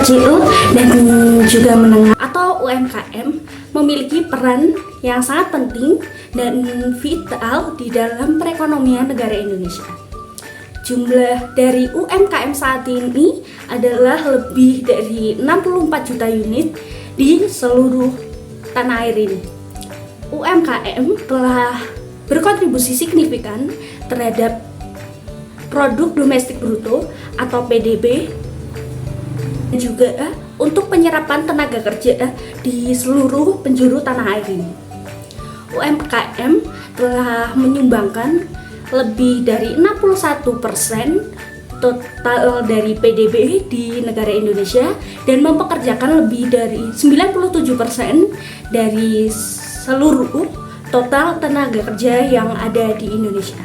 kecil dan juga menengah atau UMKM memiliki peran yang sangat penting dan vital di dalam perekonomian negara Indonesia. Jumlah dari UMKM saat ini adalah lebih dari 64 juta unit di seluruh tanah air ini. UMKM telah berkontribusi signifikan terhadap produk domestik bruto atau PDB, dan juga untuk penyerapan tenaga kerja di seluruh penjuru tanah air ini. UMKM telah menyumbangkan lebih dari 61% total dari PDB di negara Indonesia dan mempekerjakan lebih dari 97% dari seluruh total tenaga kerja yang ada di Indonesia.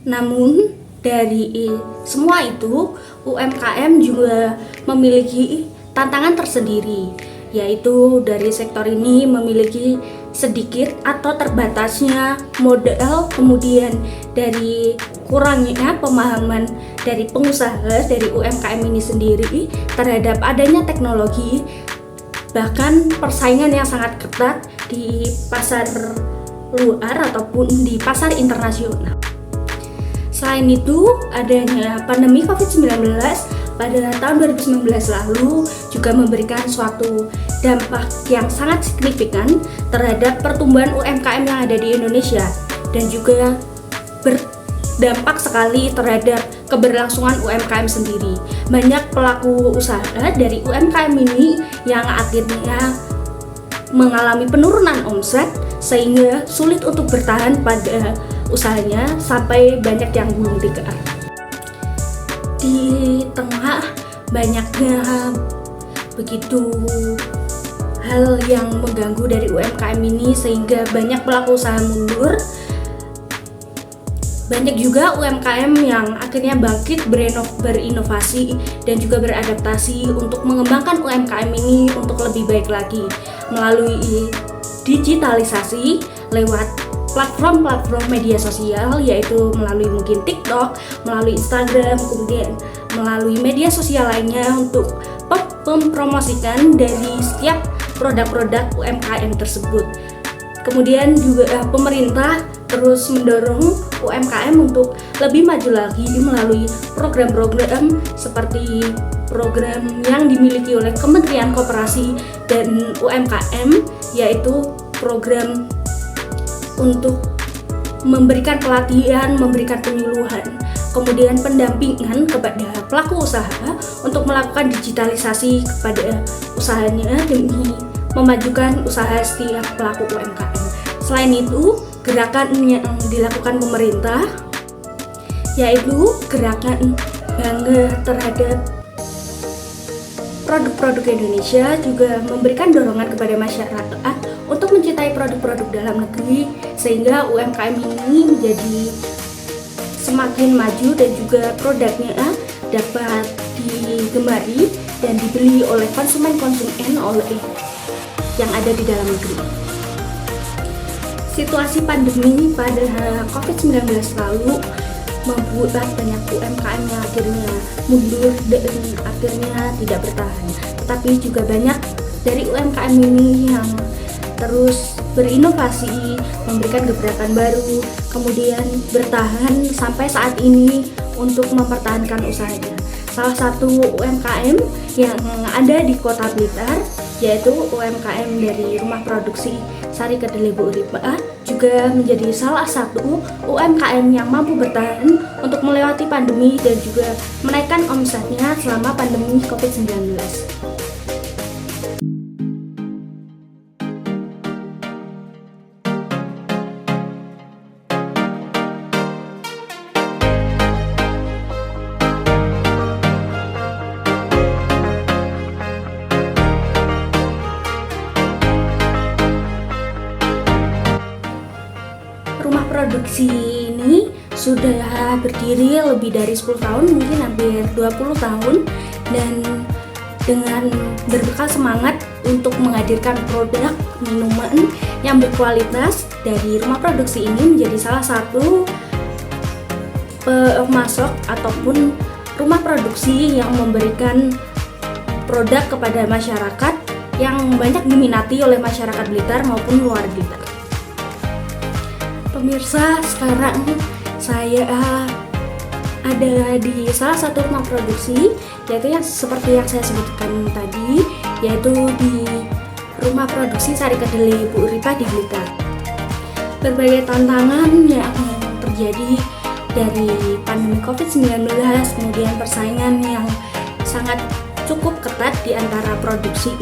Namun dari semua itu, UMKM juga memiliki tantangan tersendiri, yaitu dari sektor ini memiliki sedikit atau terbatasnya modal, kemudian dari kurangnya pemahaman dari pengusaha dari UMKM ini sendiri terhadap adanya teknologi, bahkan persaingan yang sangat ketat di pasar luar ataupun di pasar internasional. Selain itu, adanya pandemi COVID-19 pada tahun 2019 lalu juga memberikan suatu dampak yang sangat signifikan terhadap pertumbuhan UMKM yang ada di Indonesia dan juga berdampak sekali terhadap keberlangsungan UMKM sendiri. Banyak pelaku usaha dari UMKM ini yang akhirnya mengalami penurunan omset sehingga sulit untuk bertahan pada usahanya sampai banyak yang gulung tikar. Di tengah banyaknya begitu hal yang mengganggu dari UMKM ini sehingga banyak pelaku usaha mundur, banyak juga UMKM yang akhirnya bangkit berinovasi dan juga beradaptasi untuk mengembangkan UMKM ini untuk lebih baik lagi melalui digitalisasi lewat platform-platform media sosial, yaitu melalui mungkin TikTok, melalui Instagram, kemudian melalui media sosial lainnya untuk mempromosikan dari setiap produk-produk UMKM tersebut. Kemudian juga pemerintah terus mendorong UMKM untuk lebih maju lagi melalui program-program seperti program yang dimiliki oleh Kementerian Koperasi dan UMKM, yaitu program untuk memberikan pelatihan, memberikan penyuluhan, kemudian pendampingan kepada pelaku usaha untuk melakukan digitalisasi kepada usahanya demi memajukan usaha setiap pelaku UMKM. Selain itu, gerakan yang dilakukan pemerintah yaitu gerakan bangga terhadap produk-produk Indonesia juga memberikan dorongan kepada masyarakat untuk mencintai produk-produk dalam negeri sehingga UMKM ini menjadi semakin maju dan juga produknya dapat digemari dan dibeli oleh konsumen-konsumen oleh yang ada di dalam negeri. Situasi pandemi pada COVID-19 lalu membuat banyak UMKM yang akhirnya mundur dan akhirnya tidak bertahan. Tetapi juga banyak dari UMKM ini yang terus berinovasi, memberikan gebrakan baru, kemudian bertahan sampai saat ini untuk mempertahankan usahanya. Salah satu UMKM yang ada di Kota Blitar yaitu UMKM dari Rumah Produksi Sari Kedelai Bu Ripa juga menjadi salah satu UMKM yang mampu bertahan untuk melewati pandemi dan juga menaikkan omsetnya selama pandemi COVID-19. Rumah produksi ini sudah berdiri lebih dari 10 tahun, mungkin hampir 20 tahun, dan dengan berbekal semangat untuk menghadirkan produk minuman yang berkualitas dari rumah produksi ini menjadi salah satu pemasok ataupun rumah produksi yang memberikan produk kepada masyarakat yang banyak diminati oleh masyarakat Blitar maupun luar Blitar. Pemirsa, sekarang saya ada di salah satu rumah produksi, yaitu yang seperti yang saya sebutkan tadi, yaitu di rumah produksi Sari Kedelai Bu Ripa di Blitar. Berbagai tantangan yang terjadi dari pandemi COVID-19, kemudian persaingan yang sangat cukup ketat di antara produksi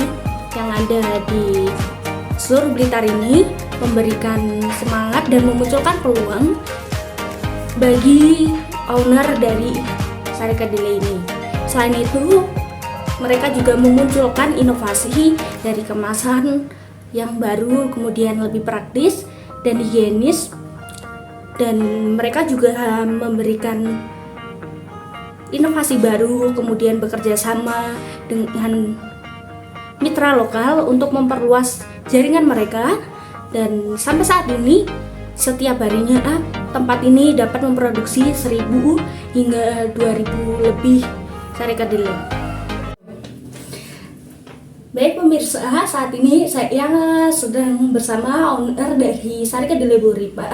yang ada di seluruh Blitar ini memberikan semangat dan memunculkan peluang bagi owner dari Sari Kedelai ini. Selain itu, mereka juga memunculkan inovasi dari kemasan yang baru, kemudian lebih praktis dan higienis, dan mereka juga memberikan inovasi baru, kemudian bekerja sama dengan mitra lokal untuk memperluas jaringan mereka, dan sampai saat ini setiap harinya tempat ini dapat memproduksi 1.000 hingga 2.000 lebih Sari Kedelai. Baik pemirsa, saat ini saya sedang bersama owner dari Sari Kedelai Bu Ripa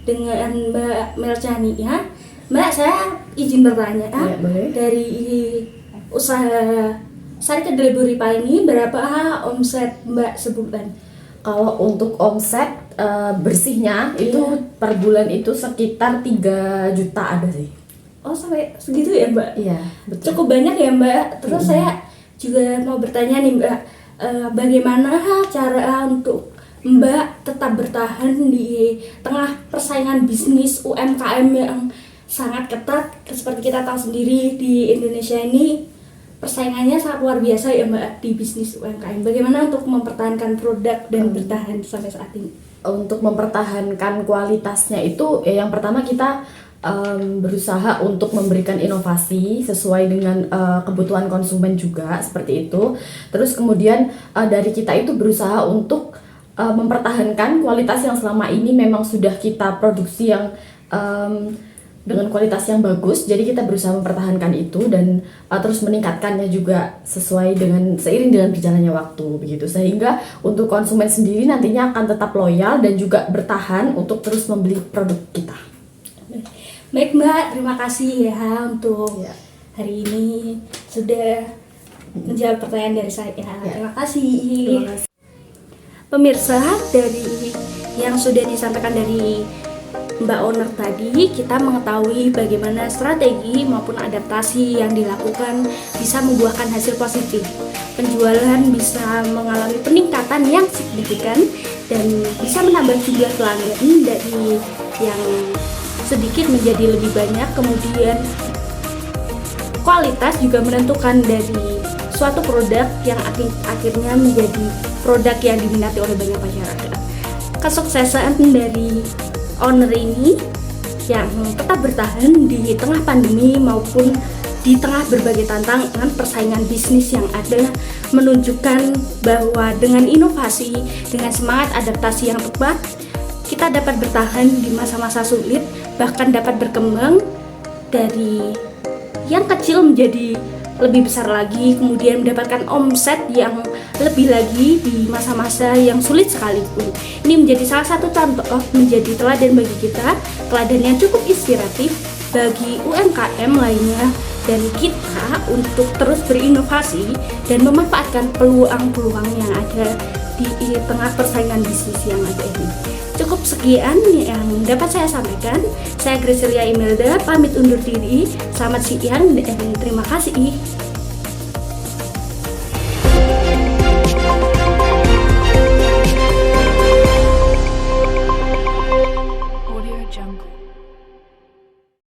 dengan Mbak Melchania. Mbak, saya izin bertanya, dari usaha Sari Kedelai Bu Ripa ini berapa omset Mbak sebulan? Kalau untuk omset bersihnya itu per bulan itu sekitar 3 juta ada sih. Oh, sampai segitu ya Mbak? Iya, betul. Cukup banyak ya Mbak. Terus saya juga mau bertanya nih Mbak, bagaimana cara untuk Mbak tetap bertahan di tengah persaingan bisnis UMKM yang sangat ketat? Seperti kita tahu sendiri di Indonesia ini persaingannya sangat luar biasa ya Mbak di bisnis UMKM. Bagaimana untuk mempertahankan produk dan bertahan sampai saat ini? Untuk mempertahankan kualitasnya itu yang pertama kita berusaha untuk memberikan inovasi sesuai dengan kebutuhan konsumen juga, seperti itu. Terus kemudian dari kita itu berusaha untuk mempertahankan kualitas yang selama ini memang sudah kita produksi yang dengan kualitas yang bagus. Jadi kita berusaha mempertahankan itu dan terus meningkatkannya juga seiring dengan berjalannya waktu begitu, sehingga untuk konsumen sendiri nantinya akan tetap loyal dan juga bertahan untuk terus membeli produk kita. Baik Mbak, terima kasih ya untuk hari ini sudah menjawab pertanyaan dari saya. Terima kasih. Pemirsa, dari yang sudah disampaikan dari Mbak owner tadi, kita mengetahui bagaimana strategi maupun adaptasi yang dilakukan bisa membuahkan hasil positif. Penjualan bisa mengalami peningkatan yang signifikan dan bisa menambah jumlah pelanggan dari yang sedikit menjadi lebih banyak. Kemudian kualitas juga menentukan dari suatu produk yang akhirnya menjadi produk yang diminati oleh banyak masyarakat. Kesuksesan dari owner ini yang tetap bertahan di tengah pandemi maupun di tengah berbagai tantangan persaingan bisnis yang ada menunjukkan bahwa dengan inovasi, dengan semangat adaptasi yang tepat, kita dapat bertahan di masa-masa sulit, bahkan dapat berkembang dari yang kecil menjadi lebih besar lagi, kemudian mendapatkan omset yang lebih lagi di masa-masa yang sulit sekalipun. Ini menjadi salah satu contoh, menjadi teladan bagi kita, teladan yang cukup inspiratif bagi UMKM lainnya dan kita untuk terus berinovasi dan memanfaatkan peluang-peluang yang ada di tengah persaingan bisnis yang ada ini. Cukup sekian yang dapat saya sampaikan. Saya Gricilia Imelda pamit undur diri. Selamat siang dan terima kasih.